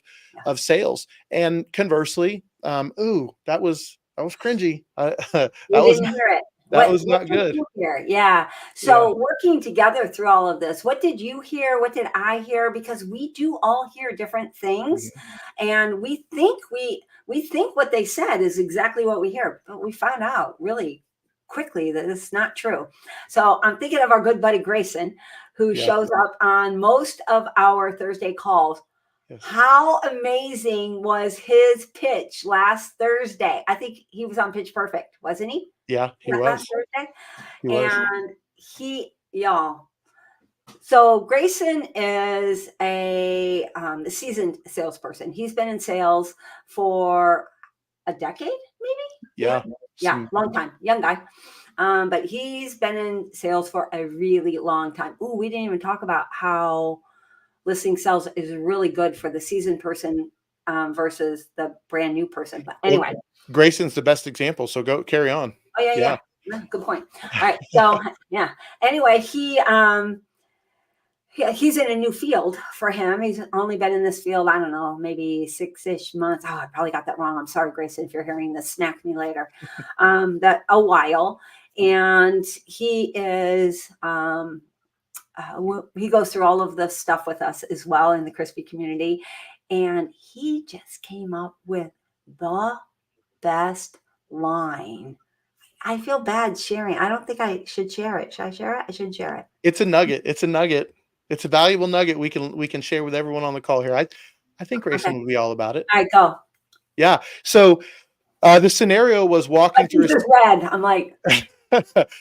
sales. And conversely, that was cringy. That You was didn't hear it. that was What not did good. you hear? Yeah. Yeah. So working together through all of this, what did you hear? What did I hear? Because we do all hear different things, Mhm. and we think what they said is exactly what we hear, but we found out really quickly that it's not true. So I'm thinking of our good buddy Grayson, who Yeah. shows up on most of our Thursday calls. Yes. How amazing was his pitch last Thursday? I think he was on Pitch Perfect, wasn't he? Yeah, he That last was. Thursday? He was. And y'all. So Grayson is a seasoned salesperson. He's been in sales for a decade, maybe. Yeah. Yeah, Some long time, young guy. But he's been in sales for a really long time. Ooh, we didn't even talk about how listing sales is really good for the seasoned person versus the brand new person. But well, anyway, Grayson's the best example. So go carry on. oh yeah, Yeah. yeah, good point. All right, so yeah. Anyway, he's in a new field for him. He's only been in this field, I don't know, maybe 6-ish months. Oh, I probably got that wrong. I'm sorry, Grayson, if you're hearing this, smack me later. That a while, and he is. He goes through all of the stuff with us as well in the crispy community, and he just came up with the best line. I feel bad sharing. I don't think I should share it. Should I share it? I shouldn't share it. It's a nugget. It's a nugget. It's a valuable nugget we can share with everyone on the call here. I think Okay. Grayson would be all about it. All right, go. Yeah. So the scenario was walking My through. teeth is red. I'm like,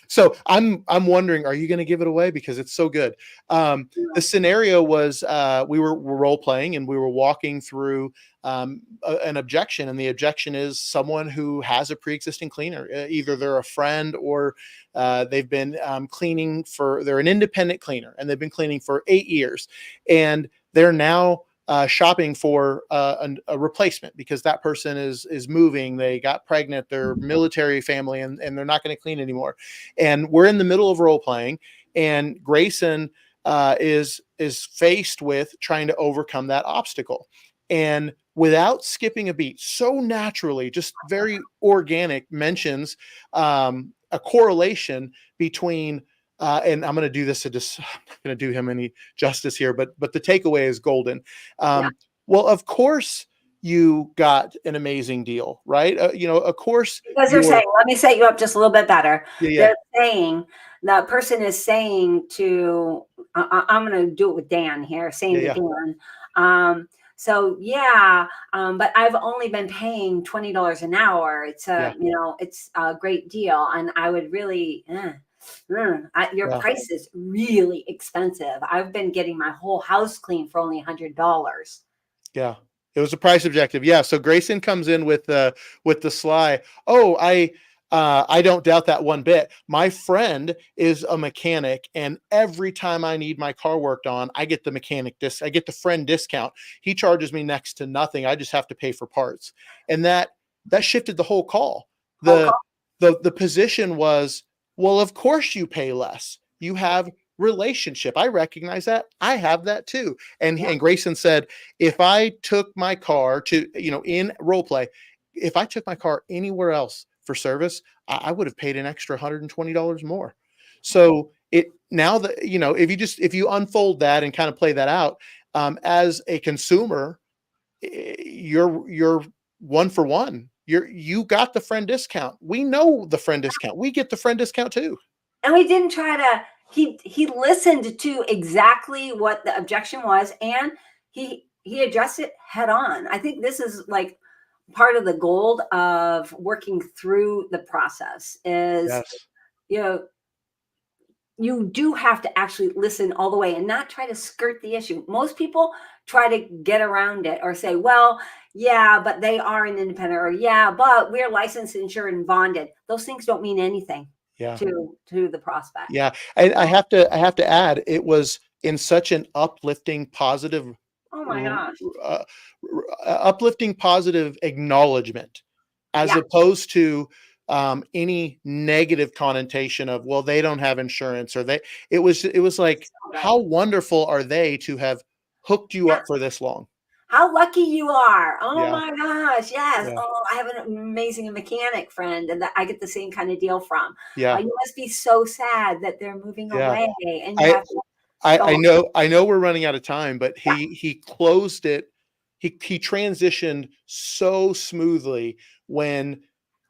So I'm wondering, are you going to give it away because it's so good? The scenario was we were role playing and we were walking through an objection, and the objection is someone who has a pre-existing cleaner. Either they're a friend or they've been cleaning they're an independent cleaner and they've been cleaning for 8 years, and they're now shopping for a replacement because that person is moving, they got pregnant, they're military family, and they're not going to clean anymore. And we're in the middle of role playing, and Grayson is faced with trying to overcome that obstacle. And without skipping a beat, so naturally, just very organic, mentions a correlation between and I'm going to do this I'm not going to do him any justice here, but the takeaway is golden. yeah. Well, of course you got an amazing deal, right? Of course. Because they're saying, let me set you up just a little bit better. Yeah. They're saying, the person is saying to, I'm going to do it with Dan here, saying to Dan, so yeah, but I've only been paying $20 an hour. It's it's a great deal, and I would really, your price is really expensive. I've been getting my whole house cleaned for only $100. Yeah, it was a price objective. Yeah, so Grayson comes in with the sly. Oh, I don't doubt that one bit. My friend is a mechanic, and every time I need my car worked on, I get the I get the friend discount. He charges me next to nothing. I just have to pay for parts. And that shifted the whole call. The position was, well, of course you pay less. You have relationship. I recognize that. I have that too. And Grayson said, if I took my car to, in role play, if I took my car anywhere else for service, I would have paid an extra $120 more. So now that, if you unfold that and kind of play that out, as a consumer, you're one for one. You got the friend discount. We know the friend discount. We get the friend discount too. And we didn't try to, he listened to exactly what the objection was, and he addressed it head on. I think this is like part of the gold of working through the process is, you do have to actually listen all the way and not try to skirt the issue. Most people try to get around it or say, well, yeah, but they are an independent, or yeah, but we're licensed, insured, and bonded. Those things don't mean anything to the prospect. Yeah. And I have to add, it was in such an uplifting, positive, Oh my gosh. uh, uplifting, positive acknowledgement, as Yeah. opposed to any negative connotation of, well, they don't have insurance, or they. It was like, So how right. wonderful are they to have hooked you Yeah. up for this long? How lucky you are. Oh Yeah, my gosh. Yes. yeah, Oh, I have an amazing mechanic friend and that I get the same kind of deal from. yeah, You must be so sad that they're moving yeah. away and you I have to I go. know we're running out of time, but Yeah. he closed it. He transitioned so smoothly when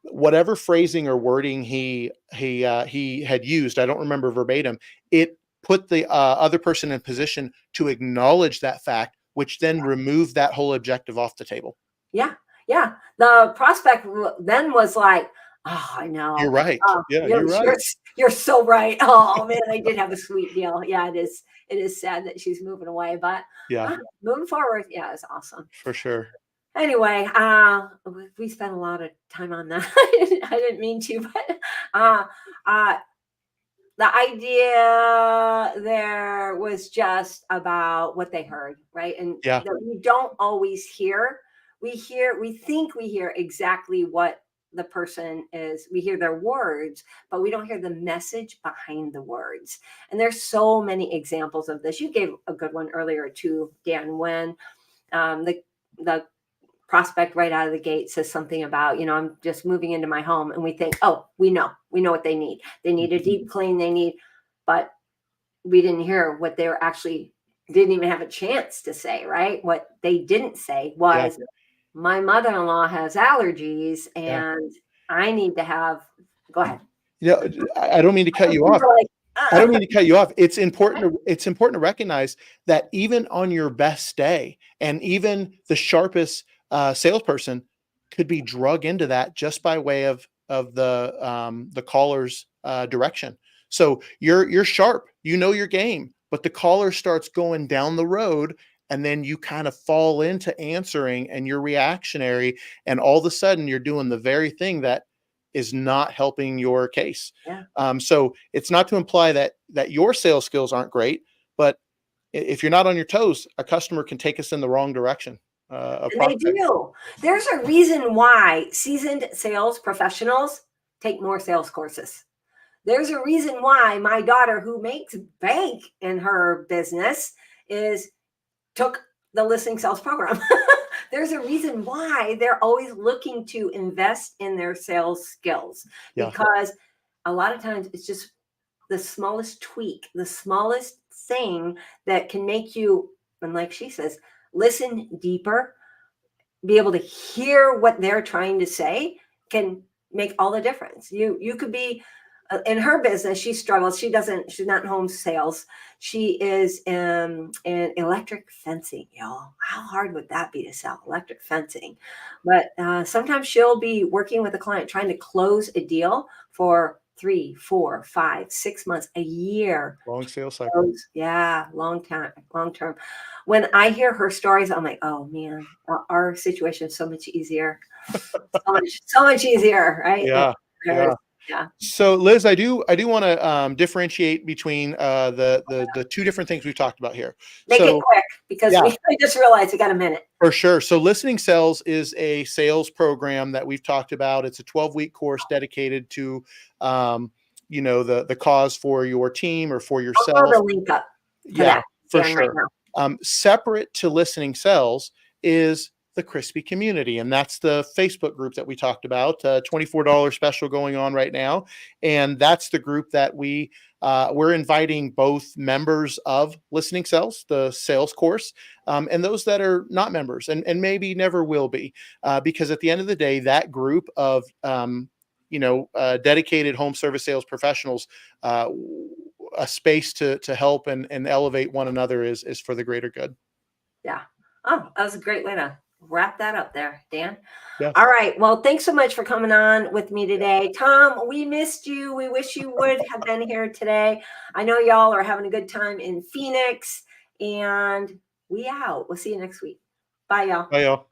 whatever phrasing or wording he had used, I don't remember verbatim, it put the other person in position to acknowledge that fact, which then removed that whole objective off the table. Yeah, yeah. The prospect then was like, "Oh, I You're know. right. Oh, Yeah, you're you're you're right. you're so right. Oh man, I did have a sweet deal. Yeah, it is sad that she's moving away, but Yeah, moving forward, yeah, it's awesome. for sure. Anyway, we spent a lot of time on that. I didn't mean to, but uh, uh, the idea there was just about what they heard, right? And Yeah, that we don't always hear. We think we hear exactly what the person is. We hear their words, but we don't hear the message behind the words. And there's so many examples of this. You gave a good one earlier too, Dan, when the prospect right out of the gate says something about, I'm just moving into my home, and we think, oh, we know what they need. They need a deep clean, but we didn't hear what they were actually didn't even have a chance to say, right? What they didn't say yeah, was, my mother-in-law has allergies yeah. and I need to have, go ahead. You know, I don't mean to cut you We off. were like, I don't mean to cut you off. It's important to recognize that even on your best day, and even the sharpest salesperson could be drug into that just by way of the caller's direction. So you're sharp, you know your game, but the caller starts going down the road, and then you kind of fall into answering, and you're reactionary, and all of a sudden you're doing the very thing that is not helping your case. yeah. So it's not to imply that your sales skills aren't great, but if you're not on your toes, a customer can take us in the wrong direction. A And they prospect. do. There's a reason why seasoned sales professionals take more sales courses. There's a reason why my daughter, who makes bank in her business, is took the listening sales program. There's a reason why they're always looking to invest in their sales skills, Yeah, because a lot of times it's just the smallest tweak, the smallest thing that can make you, and like she says, listen deeper, be able to hear what they're trying to say, can make all the difference. You could be in her business. She struggles. She's not in home sales. She is in electric fencing, y'all. How hard would that be to sell electric fencing? But sometimes she'll be working with a client trying to close a deal for 3, 4, 5, 6 months, a year. long sales cycle. Those, yeah, long time, long term. When I hear her stories, I'm like, oh man, our situation is so much easier, so much easier, right? Than Yeah, hers. yeah. Yeah, So Liz, I do want to differentiate between the two different things we've talked about here. make it So quick because yeah, I just realized we got a minute. for sure. So listening sales is a sales program that we've talked about. It's a 12-week course dedicated to the cause for your team or for I'll throw yourself. the link up to Yeah, that, for Dan, right sure. now. Separate to listening sales is the Crispy Community, and that's the Facebook group that we talked about. $24 special going on right now, and that's the group that we're inviting both members of Listening Sales, the sales course, and those that are not members and maybe never will be, because at the end of the day, that group of dedicated home service sales professionals, a space to help and elevate one another is for the greater good. Yeah. Oh, that was a great way to wrap that up there, Dan. Yeah. All right. Well, thanks so much for coming on with me today. Tom, we missed you. We wish you would have been here today. I know y'all are having a good time in Phoenix, and we out. We'll see you next week. Bye, y'all. Bye, y'all.